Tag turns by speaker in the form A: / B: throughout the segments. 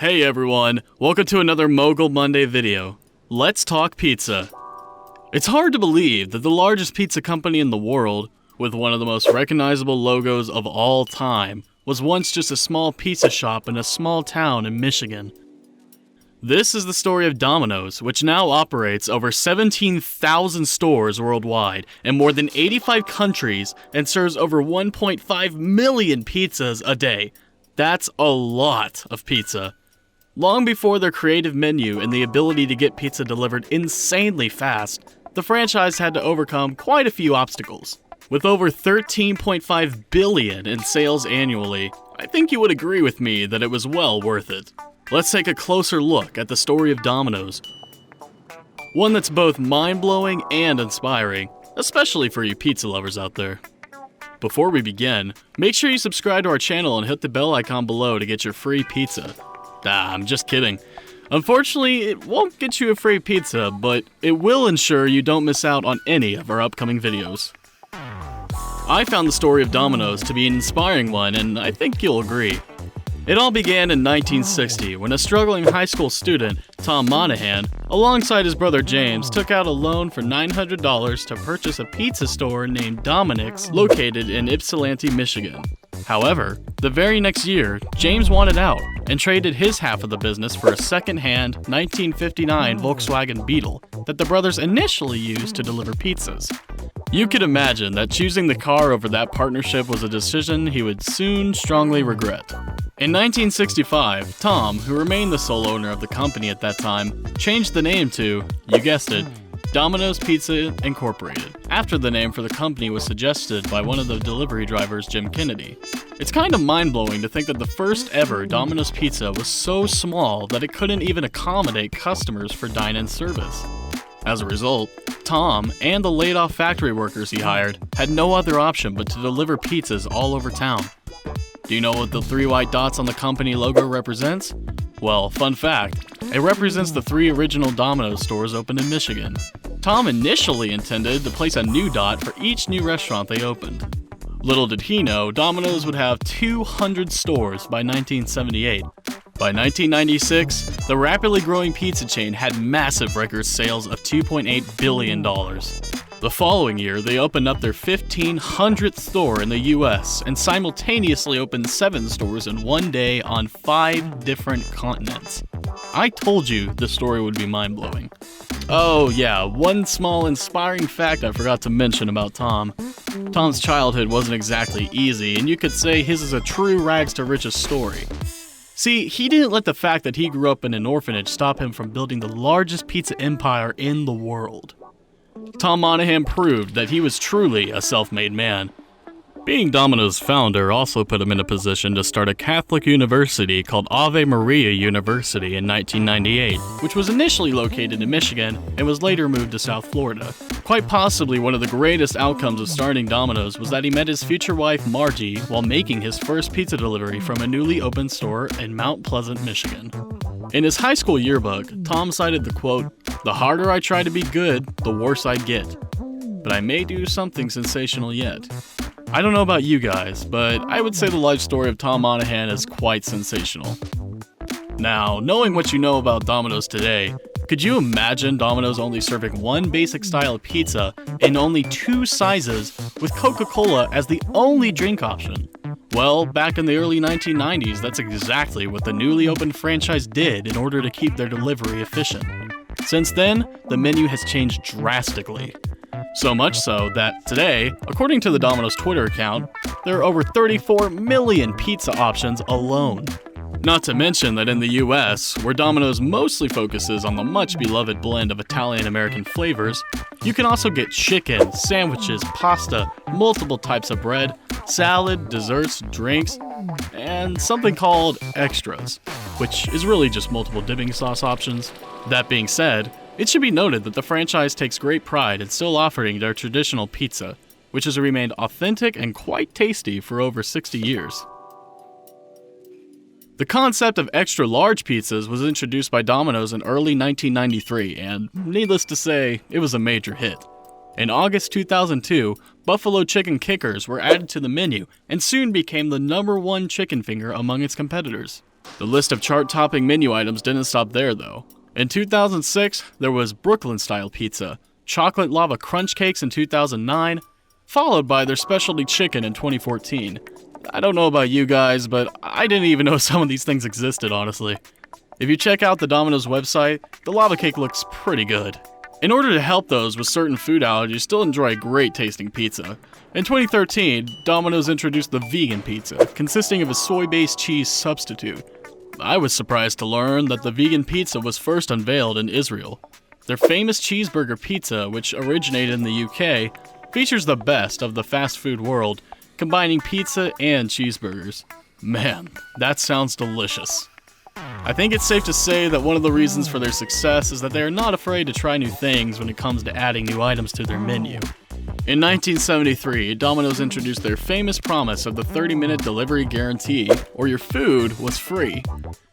A: Hey everyone, welcome to another Mogul Monday video. Let's talk pizza. It's hard to believe that the largest pizza company in the world, with one of the most recognizable logos of all time, was once just a small pizza shop in a small town in Michigan. This is the story of Domino's, which now operates over 17,000 stores worldwide in more than 85 countries and serves over 1.5 million pizzas a day. That's a lot of pizza. Long before their creative menu and the ability to get pizza delivered insanely fast, the franchise had to overcome quite a few obstacles. With over $13.5 billion in sales annually, I think you would agree with me that it was well worth it. Let's take a closer look at the story of Domino's. One that's both mind-blowing and inspiring, especially for you pizza lovers out there. Before we begin, make sure you subscribe to our channel and hit the bell icon below to get your free pizza. I'm just kidding. Unfortunately, it won't get you a free pizza, but it will ensure you don't miss out on any of our upcoming videos. I found the story of Domino's to be an inspiring one, and I think you'll agree. It all began in 1960 when a struggling high school student, Tom Monaghan, alongside his brother James, took out a loan for $900 to purchase a pizza store named Domino's located in Ypsilanti, Michigan. However, the very next year, James wanted out and traded his half of the business for a second-hand 1959 Volkswagen Beetle that the brothers initially used to deliver pizzas. You could imagine that choosing the car over that partnership was a decision he would soon strongly regret. In 1965, Tom, who remained the sole owner of the company at that time, changed the name to, you guessed it, Domino's Pizza Incorporated, after the name for the company was suggested by one of the delivery drivers, Jim Kennedy. It's kind of mind-blowing to think that the first ever Domino's Pizza was so small that it couldn't even accommodate customers for dine-in service. As a result, Tom and the laid-off factory workers he hired had no other option but to deliver pizzas all over town. Do you know what the 3 white dots on the company logo represents? Well, fun fact, it represents the 3 original Domino's stores opened in Michigan. Tom initially intended to place a new dot for each new restaurant they opened. Little did he know, Domino's would have 200 stores by 1978. By 1996, the rapidly growing pizza chain had massive record sales of $2.8 billion. The following year, they opened up their 1,500th store in the US and simultaneously opened 7 stores in one day on 5 different continents. I told you the story would be mind-blowing. Oh yeah, one small inspiring fact I forgot to mention about Tom. Tom's childhood wasn't exactly easy, and you could say his is a true rags-to-riches story. See, he didn't let the fact that he grew up in an orphanage stop him from building the largest pizza empire in the world. Tom Monaghan proved that he was truly a self-made man. Being Domino's founder also put him in a position to start a Catholic university called Ave Maria University in 1998, which was initially located in Michigan and was later moved to South Florida. Quite possibly one of the greatest outcomes of starting Domino's was that he met his future wife Margie while making his first pizza delivery from a newly opened store in Mount Pleasant, Michigan. In his high school yearbook, Tom cited the quote, "The harder I try to be good, the worse I get. But I may do something sensational yet." I don't know about you guys, but I would say the life story of Tom Monaghan is quite sensational. Now, knowing what you know about Domino's today, could you imagine Domino's only serving one basic style of pizza in only 2 sizes with Coca-Cola as the only drink option? Well, back in the early 1990s, that's exactly what the newly opened franchise did in order to keep their delivery efficient. Since then, the menu has changed drastically. So much so that today, according to the Domino's Twitter account, there are over 34 million pizza options alone. Not to mention that in the US, where Domino's mostly focuses on the much beloved blend of Italian-American flavors, you can also get chicken, sandwiches, pasta, multiple types of bread, salad, desserts, drinks, and something called extras, which is really just multiple dipping sauce options. That being said, it should be noted that the franchise takes great pride in still offering their traditional pizza, which has remained authentic and quite tasty for over 60 years. The concept of extra-large pizzas was introduced by Domino's in early 1993, and needless to say, it was a major hit. In August 2002, buffalo chicken kickers were added to the menu and soon became the #1 chicken finger among its competitors. The list of chart-topping menu items didn't stop there, though. In 2006, there was Brooklyn-style pizza, chocolate lava crunch cakes in 2009, followed by their specialty chicken in 2014. I don't know about you guys, but I didn't even know some of these things existed, honestly. If you check out the Domino's website, the lava cake looks pretty good. In order to help those with certain food allergies still enjoy a great tasting pizza, in 2013, Domino's introduced the vegan pizza, consisting of a soy-based cheese substitute. I was surprised to learn that the vegan pizza was first unveiled in Israel. Their famous cheeseburger pizza, which originated in the UK, features the best of the fast food world, combining pizza and cheeseburgers. Man, that sounds delicious. I think it's safe to say that one of the reasons for their success is that they are not afraid to try new things when it comes to adding new items to their menu. In 1973, Domino's introduced their famous promise of the 30-minute delivery guarantee, or your food was free.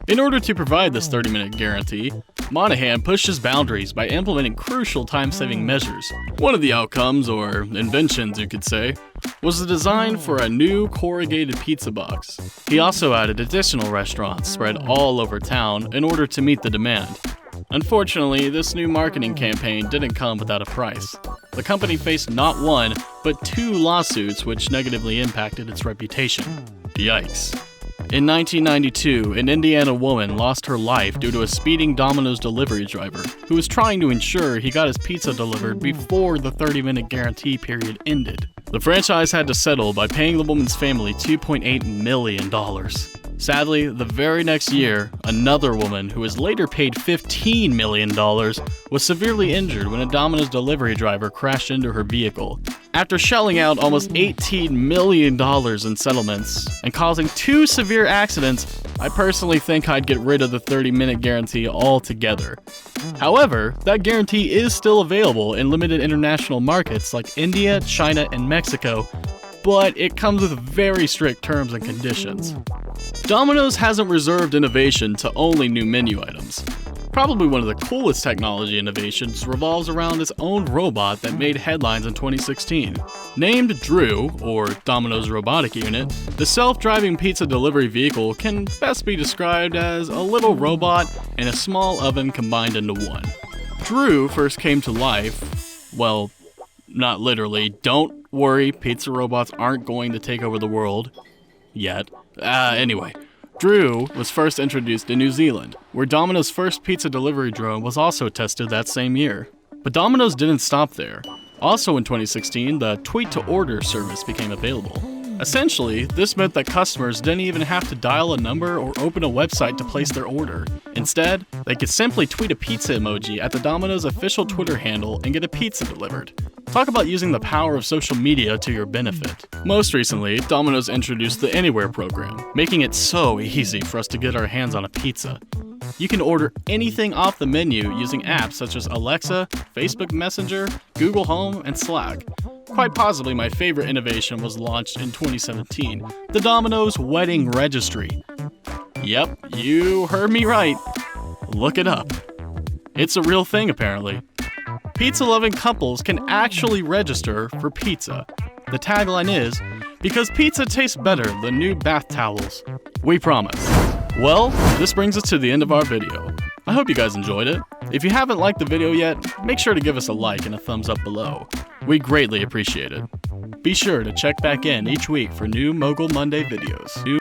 A: In order to provide this 30-minute guarantee, Monaghan pushed his boundaries by implementing crucial time-saving measures. One of the outcomes, or inventions you could say, was the design for a new corrugated pizza box. He also added additional restaurants spread all over town in order to meet the demand. Unfortunately, this new marketing campaign didn't come without a price. The company faced not one, but 2 lawsuits which negatively impacted its reputation. Yikes. In 1992, an Indiana woman lost her life due to a speeding Domino's delivery driver who was trying to ensure he got his pizza delivered before the 30-minute guarantee period ended. The franchise had to settle by paying the woman's family $2.8 million. Sadly, the very next year, another woman, who was later paid $15 million, was severely injured when a Domino's delivery driver crashed into her vehicle. After shelling out almost $18 million in settlements and causing 2 severe accidents, I personally think I'd get rid of the 30-minute guarantee altogether. However, that guarantee is still available in limited international markets like India, China, and Mexico, but it comes with very strict terms and conditions. Domino's hasn't reserved innovation to only new menu items. Probably one of the coolest technology innovations revolves around its own robot that made headlines in 2016. Named Drew, or Domino's robotic unit, the self-driving pizza delivery vehicle can best be described as a little robot and a small oven combined into one. Drew first came to life, well, not literally. Don't worry, pizza robots aren't going to take over the world. Yet. Anyway. Drew was first introduced in New Zealand, where Domino's first pizza delivery drone was also tested that same year. But Domino's didn't stop there. Also in 2016, the tweet-to-order service became available. Essentially, this meant that customers didn't even have to dial a number or open a website to place their order. Instead, they could simply tweet a pizza emoji at the Domino's official Twitter handle and get a pizza delivered. Talk about using the power of social media to your benefit. Most recently, Domino's introduced the Anywhere program, making it so easy for us to get our hands on a pizza. You can order anything off the menu using apps such as Alexa, Facebook Messenger, Google Home, and Slack. Quite possibly my favorite innovation was launched in 2017, the Domino's Wedding Registry. Yep, you heard me right. Look it up. It's a real thing, apparently. Pizza-loving couples can actually register for pizza. The tagline is, because pizza tastes better than new bath towels. We promise. Well, this brings us to the end of our video. I hope you guys enjoyed it. If you haven't liked the video yet, make sure to give us a like and a thumbs up below. We greatly appreciate it. Be sure to check back in each week for new Mogul Monday videos.